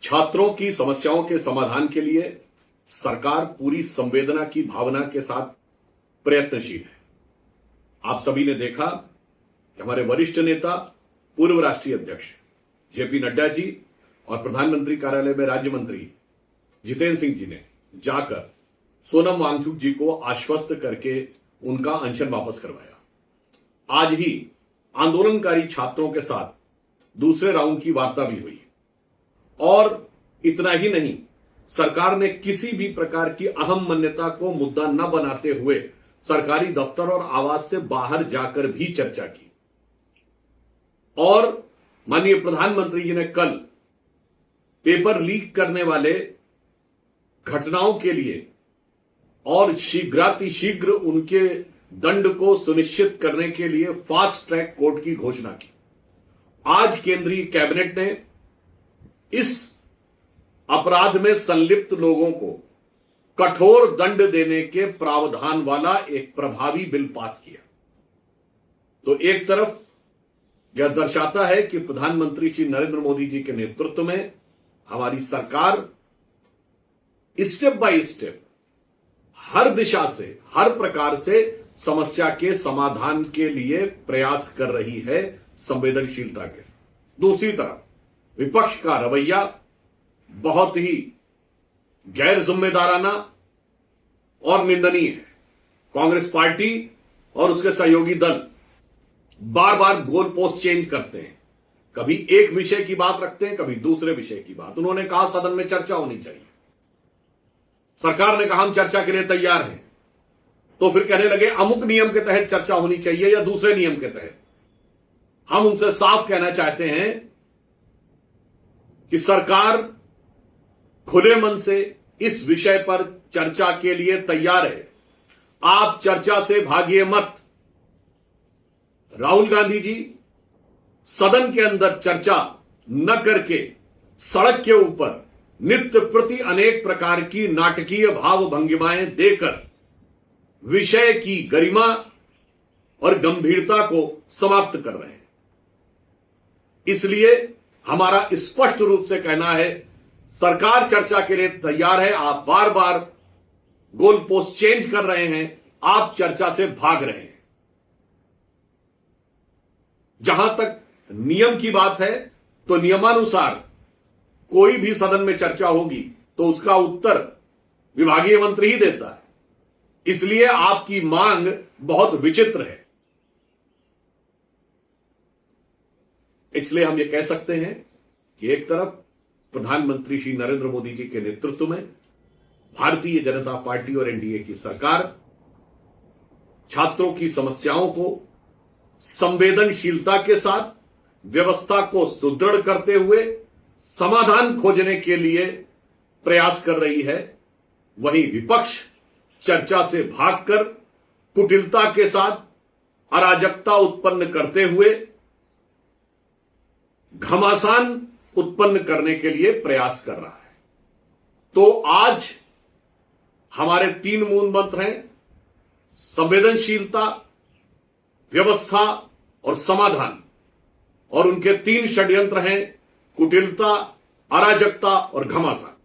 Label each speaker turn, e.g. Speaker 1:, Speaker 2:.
Speaker 1: छात्रों की समस्याओं के समाधान के लिए सरकार पूरी संवेदना की भावना के साथ प्रयत्नशील है। आप सभी ने देखा कि हमारे वरिष्ठ नेता, पूर्व राष्ट्रीय अध्यक्ष जेपी नड्डा जी और प्रधानमंत्री कार्यालय में राज्य मंत्री जितेंद्र सिंह जी ने जाकर सोनम वांगचुक जी को आश्वस्त करके उनका अनशन वापस करवाया। आज ही आंदोलनकारी छात्रों के साथ दूसरे राउंड की वार्ता भी हुई और इतना ही नहीं, सरकार ने किसी भी प्रकार की अहम मान्यता को मुद्दा न बनाते हुए सरकारी दफ्तर और आवास से बाहर जाकर भी चर्चा की। और माननीय प्रधानमंत्री जी ने कल पेपर लीक करने वाले घटनाओं के लिए और शीघ्रातिशीघ्र उनके दंड को सुनिश्चित करने के लिए फास्ट ट्रैक कोर्ट की घोषणा की। आज केंद्रीय कैबिनेट ने इस अपराध में संलिप्त लोगों को कठोर दंड देने के प्रावधान वाला एक प्रभावी बिल पास किया। तो एक तरफ यह दर्शाता है कि प्रधानमंत्री श्री नरेंद्र मोदी जी के नेतृत्व में हमारी सरकार स्टेप बाय स्टेप हर दिशा से, हर प्रकार से समस्या के समाधान के लिए प्रयास कर रही है संवेदनशीलता के। दूसरी तरफ विपक्ष का रवैया बहुत ही गैर जिम्मेदाराना और निंदनीय है। कांग्रेस पार्टी और उसके सहयोगी दल बार बार गोल पोस्ट चेंज करते हैं। कभी एक विषय की बात रखते हैं, कभी दूसरे विषय की बात। उन्होंने कहा सदन में चर्चा होनी चाहिए, सरकार ने कहा हम चर्चा के लिए तैयार हैं, तो फिर कहने लगे अमुक नियम के तहत चर्चा होनी चाहिए या दूसरे नियम के तहत। हम उनसे साफ कहना चाहते हैं कि सरकार खुले मन से इस विषय पर चर्चा के लिए तैयार है। आप चर्चा से भागिए मत। राहुल गांधी जी सदन के अंदर चर्चा न करके सड़क के ऊपर नित्य प्रति अनेक प्रकार की नाटकीय भाव भंगिमाएं देकर विषय की गरिमा और गंभीरता को समाप्त कर रहे हैं। इसलिए हमारा स्पष्ट रूप से कहना है, सरकार चर्चा के लिए तैयार है। आप बार बार गोल पोस्ट चेंज कर रहे हैं, आप चर्चा से भाग रहे हैं। जहां तक नियम की बात है, तो नियमानुसार कोई भी सदन में चर्चा होगी तो उसका उत्तर विभागीय मंत्री ही देता है। इसलिए आपकी मांग बहुत विचित्र है। इसलिए हम ये कह सकते हैं कि एक तरफ प्रधानमंत्री श्री नरेंद्र मोदी जी के नेतृत्व में भारतीय जनता पार्टी और एनडीए की सरकार छात्रों की समस्याओं को संवेदनशीलता के साथ, व्यवस्था को सुदृढ़ करते हुए समाधान खोजने के लिए प्रयास कर रही है। वहीं विपक्ष चर्चा से भागकर कुटिलता के साथ अराजकता उत्पन्न करते हुए घमासान उत्पन्न करने के लिए प्रयास कर रहा है। तो आज हमारे 3 मूल मंत्र हैं: संवेदनशीलता, व्यवस्था और समाधान। और उनके 3 षड्यंत्र हैं: कुटिलता, अराजकता और घमासान।